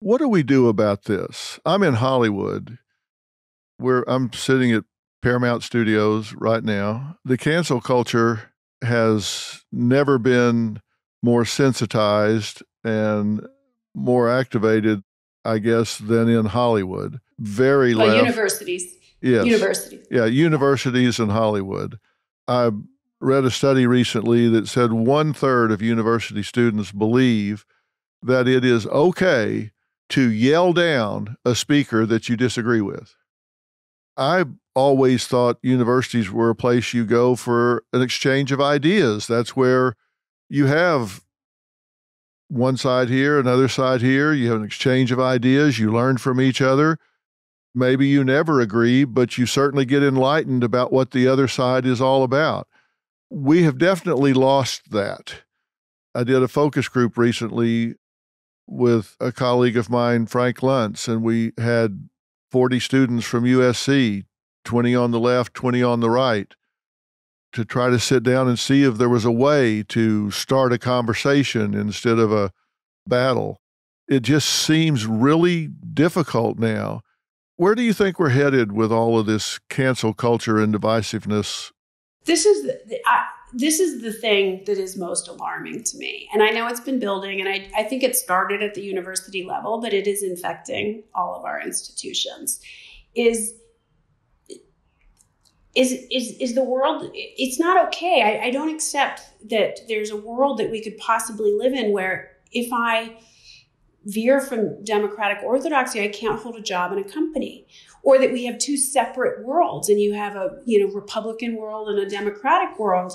What do we do about this? I'm in Hollywood, where I'm sitting at Paramount Studios right now. The cancel culture has never been more sensitized and more activated, I guess, than in Hollywood. Very left. Universities. Yes. Universities. Yeah, Yeah. universities in Hollywood. I read a study recently that said one third of university students believe that it is okay to yell down a speaker that you disagree with. I always thought universities were a place you go for an exchange of ideas. That's where you have one side here, another side here. You have an exchange of ideas. You learn from each other. Maybe you never agree, but you certainly get enlightened about what the other side is all about. We have definitely lost that. I did a focus group recently with a colleague of mine, Frank Luntz, and we had 40 students from USC, 20 on the left, 20 on the right, to try to sit down and see if there was a way to start a conversation instead of a battle. It just seems really difficult now. Where do you think we're headed with all of this cancel culture and divisiveness? This is the thing that is most alarming to me. And I know it's been building, and I think it started at the university level, but it is infecting all of our institutions. Is is the world, it's not okay. I don't accept that there's a world that we could possibly live in where if I veer from democratic orthodoxy, I can't hold a job in a company, or that we have two separate worlds and you have a Republican world and a Democratic world.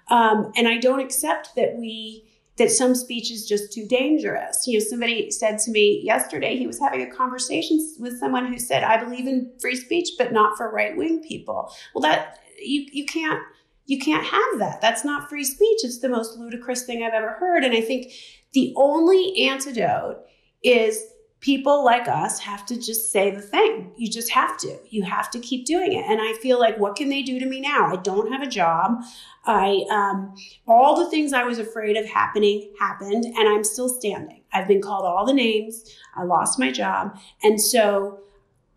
And I don't accept that some speech is just too dangerous. Somebody said to me yesterday, he was having a conversation with someone who said, I believe in free speech, but not for right-wing people. Well, that you can't have that. That's not free speech. It's the most ludicrous thing I've ever heard. And I think the only antidote is people like us have to just say the thing. You just have to. You have to keep doing it. And I feel like, what can they do to me now? I don't have a job. All the things I was afraid of happening happened, and I'm still standing. I've been called all the names. I lost my job. And so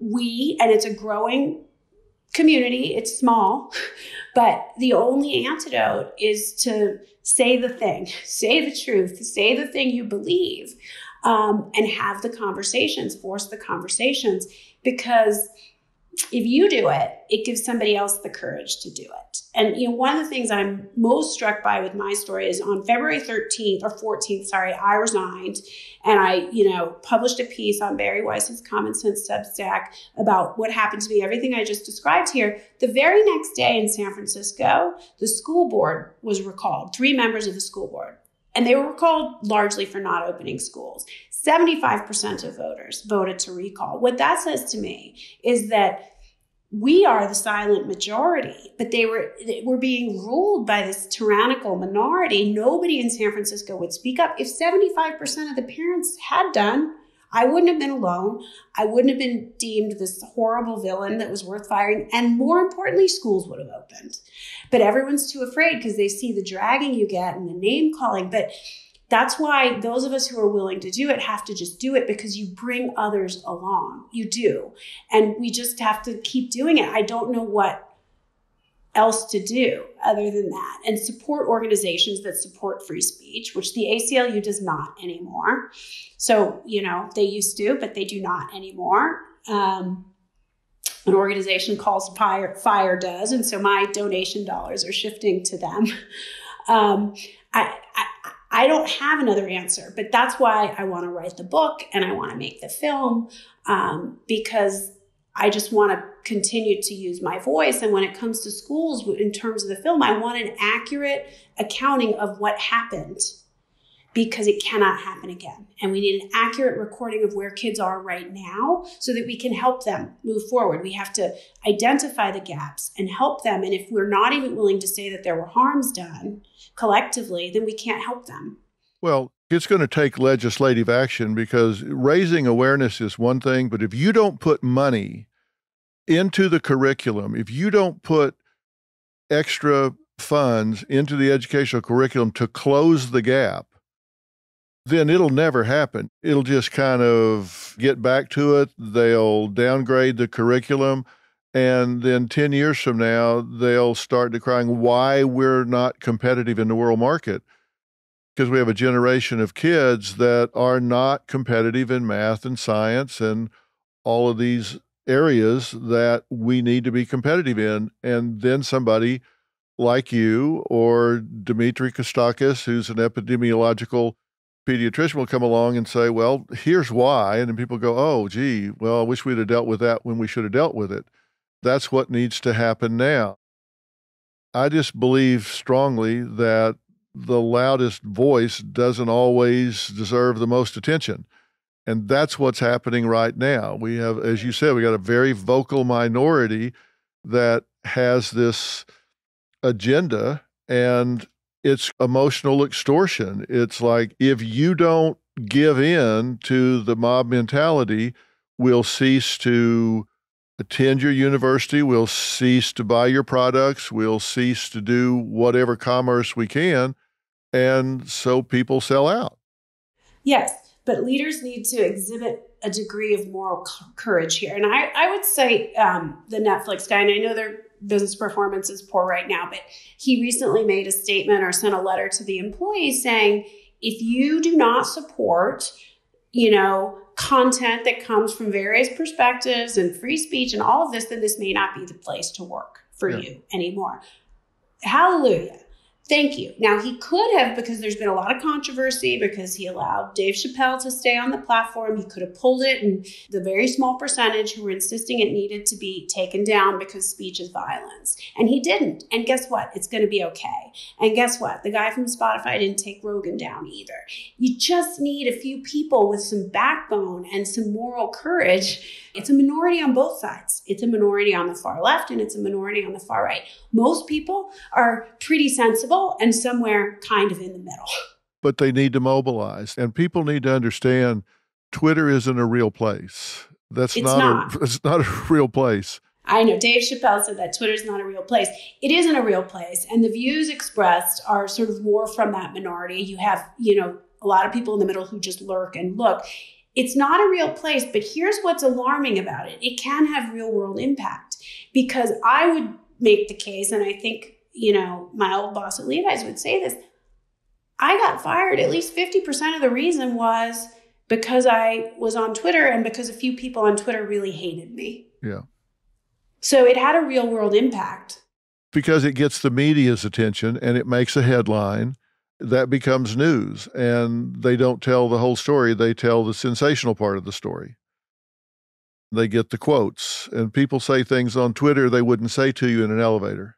and it's a growing community. It's small, but the only antidote is to say the thing, say the truth, say the thing you believe. And have the conversations, force the conversations, because if you do it, it gives somebody else the courage to do it. And one of the things I'm most struck by with my story is on February 13th or 14th, I resigned, and I, published a piece on Barry Weiss's Common Sense Substack about what happened to me, everything I just described here. The very next day in San Francisco, the school board was recalled, 3 members of the school board. And they were recalled largely for not opening schools. 75% of voters voted to recall. What that says to me is that we are the silent majority, but they were being ruled by this tyrannical minority. Nobody in San Francisco would speak up. If 75% of the parents had done, I wouldn't have been alone. I wouldn't have been deemed this horrible villain that was worth firing. And more importantly, schools would have opened. But everyone's too afraid because they see the dragging you get and the name calling. But that's why those of us who are willing to do it have to just do it, because you bring others along. You do. And we just have to keep doing it. I don't know what else to do other than that, and support organizations that support free speech, which the ACLU does not anymore. So, they used to, but they do not anymore. An organization called Fire does, and so my donation dollars are shifting to them. I don't have another answer, but that's why I want to write the book and I want to make the film, because I just want to continue to use my voice. And when it comes to schools, in terms of the film, I want an accurate accounting of what happened, because it cannot happen again. And we need an accurate recording of where kids are right now so that we can help them move forward. We have to identify the gaps and help them. And if we're not even willing to say that there were harms done collectively, then we can't help them. Well, it's going to take legislative action, because raising awareness is one thing, but if you don't put money into the curriculum, if you don't put extra funds into the educational curriculum to close the gap, then it'll never happen. It'll just kind of get back to it. They'll downgrade the curriculum. And then 10 years from now, they'll start decrying why we're not competitive in the world market. Because we have a generation of kids that are not competitive in math and science and all of these areas that we need to be competitive in. And then somebody like you or Dimitri Kostakis, who's an epidemiological pediatrician, will come along and say, well, here's why. And then people go, oh, gee, well, I wish we'd have dealt with that when we should have dealt with it. That's what needs to happen now. I just believe strongly that the loudest voice doesn't always deserve the most attention. And that's what's happening right now. We have, as you said, we got a very vocal minority that has this agenda, and it's emotional extortion. It's like, if you don't give in to the mob mentality, we'll cease to attend your university, we'll cease to buy your products, we'll cease to do whatever commerce we can. And so people sell out. Yes, but leaders need to exhibit a degree of moral courage here. And I would say the Netflix guy, and I know their business performance is poor right now, but he recently made a statement or sent a letter to the employees saying, if you do not support, content that comes from various perspectives and free speech and all of this, then this may not be the place to work for you anymore. Hallelujah. Thank you. Now, he could have, because there's been a lot of controversy, because he allowed Dave Chappelle to stay on the platform. He could have pulled it, and the very small percentage who were insisting it needed to be taken down because speech is violence. And he didn't. And guess what? It's going to be okay. And guess what? The guy from Spotify didn't take Rogan down either. You just need a few people with some backbone and some moral courage. It's a minority on both sides. It's a minority on the far left, and it's a minority on the far right. Most people are pretty sensible and somewhere kind of in the middle. But they need to mobilize, and people need to understand Twitter isn't a real place. It's not a real place. I know Dave Chappelle said that Twitter's not a real place. It isn't a real place. And the views expressed are sort of more from that minority. You have, a lot of people in the middle who just lurk and look. It's not a real place, but here's what's alarming about it. It can have real world impact, because I would make the case, and I think, my old boss at Levi's would say this, I got fired. At least 50% of the reason was because I was on Twitter and because a few people on Twitter really hated me. Yeah. So it had a real world impact. Because it gets the media's attention and it makes a headline that becomes news, and they don't tell the whole story. They tell the sensational part of the story. They get the quotes, and people say things on Twitter they wouldn't say to you in an elevator.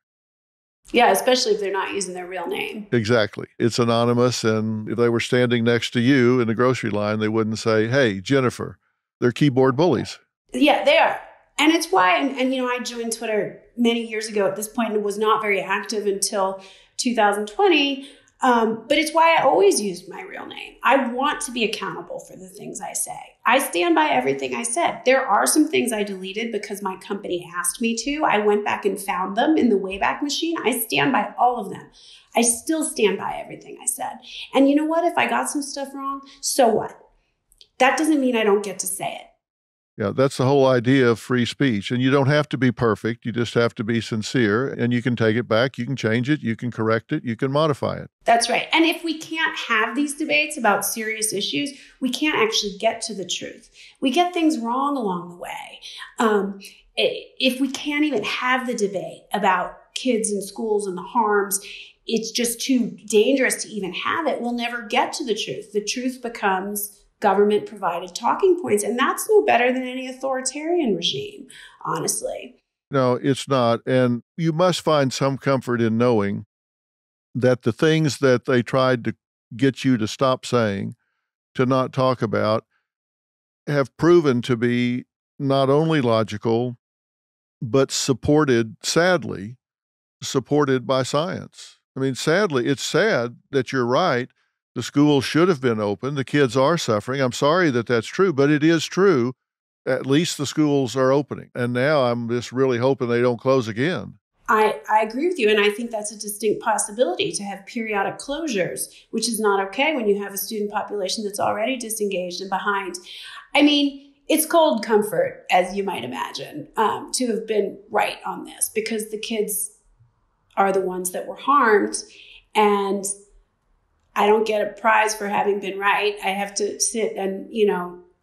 Yeah, especially if they're not using their real name. Exactly. It's anonymous, and if they were standing next to you in the grocery line, they wouldn't say, hey, Jennifer. They're keyboard bullies. Yeah, they are. And it's why, and I joined Twitter many years ago at this point and was not very active until 2020. But it's why I always used my real name. I want to be accountable for the things I say. I stand by everything I said. There are some things I deleted because my company asked me to. I went back and found them in the Wayback Machine. I stand by all of them. I still stand by everything I said. And you know what? If I got some stuff wrong, so what? That doesn't mean I don't get to say it. Yeah, that's the whole idea of free speech. And you don't have to be perfect. You just have to be sincere, and you can take it back. You can change it. You can correct it. You can modify it. That's right. And if we can't have these debates about serious issues, we can't actually get to the truth. We get things wrong along the way. If we can't even have the debate about kids in schools and the harms, it's just too dangerous to even have it. We'll never get to the truth. The truth becomes government-provided talking points. And that's no better than any authoritarian regime, honestly. No, it's not. And you must find some comfort in knowing that the things that they tried to get you to stop saying, to not talk about, have proven to be not only logical, but sadly, supported by science. I mean, sadly, it's sad that you're right. The schools should have been open. The kids are suffering. I'm sorry that that's true, but it is true. At least the schools are opening. And now I'm just really hoping they don't close again. I agree with you. And I think that's a distinct possibility to have periodic closures, which is not okay when you have a student population that's already disengaged and behind. I mean, it's cold comfort, as you might imagine, to have been right on this, because the kids are the ones that were harmed. And I don't get a prize for having been right. I have to sit and,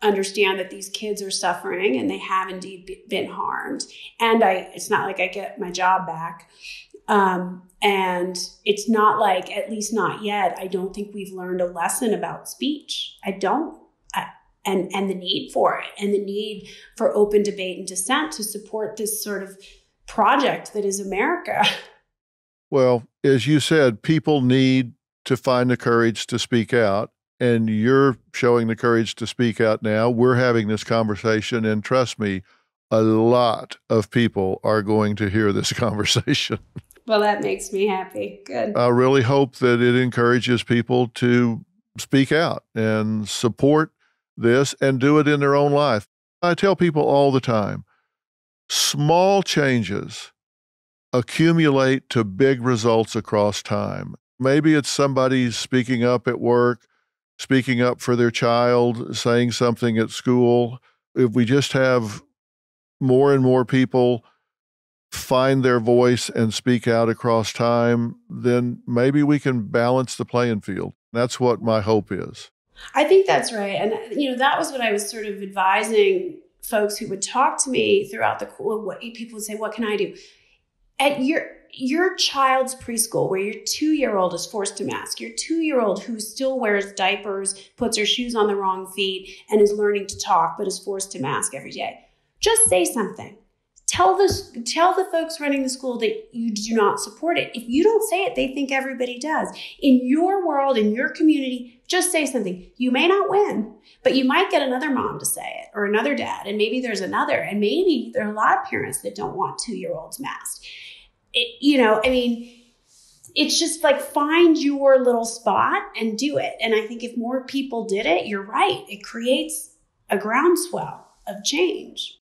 understand that these kids are suffering and they have indeed been harmed. And it's not like I get my job back. And it's not like, at least not yet, I don't think we've learned a lesson about speech. I don't. And the need for it, and the need for open debate and dissent to support this sort of project that is America. Well, as you said, people need to find the courage to speak out. And you're showing the courage to speak out now. We're having this conversation, and trust me, a lot of people are going to hear this conversation. Well, that makes me happy. Good. I really hope that it encourages people to speak out and support this and do it in their own life. I tell people all the time, small changes accumulate to big results across time. Maybe it's somebody speaking up at work, speaking up for their child, saying something at school. If we just have more and more people find their voice and speak out across time, then maybe we can balance the playing field. That's what my hope is. I think that's right. And, that was what I was sort of advising folks who would talk to me throughout the course. What people would say, what can I do? At your child's preschool, where your 2-year-old is forced to mask, your 2-year-old who still wears diapers, puts her shoes on the wrong feet, and is learning to talk, but is forced to mask every day. Just say something. Tell the folks running the school that you do not support it. If you don't say it, they think everybody does. In your world, in your community, just say something. You may not win, but you might get another mom to say it, or another dad, and maybe there's another, and maybe there are a lot of parents that don't want 2-year-olds masked. It's just like, find your little spot and do it. And I think if more people did it, you're right, it creates a groundswell of change.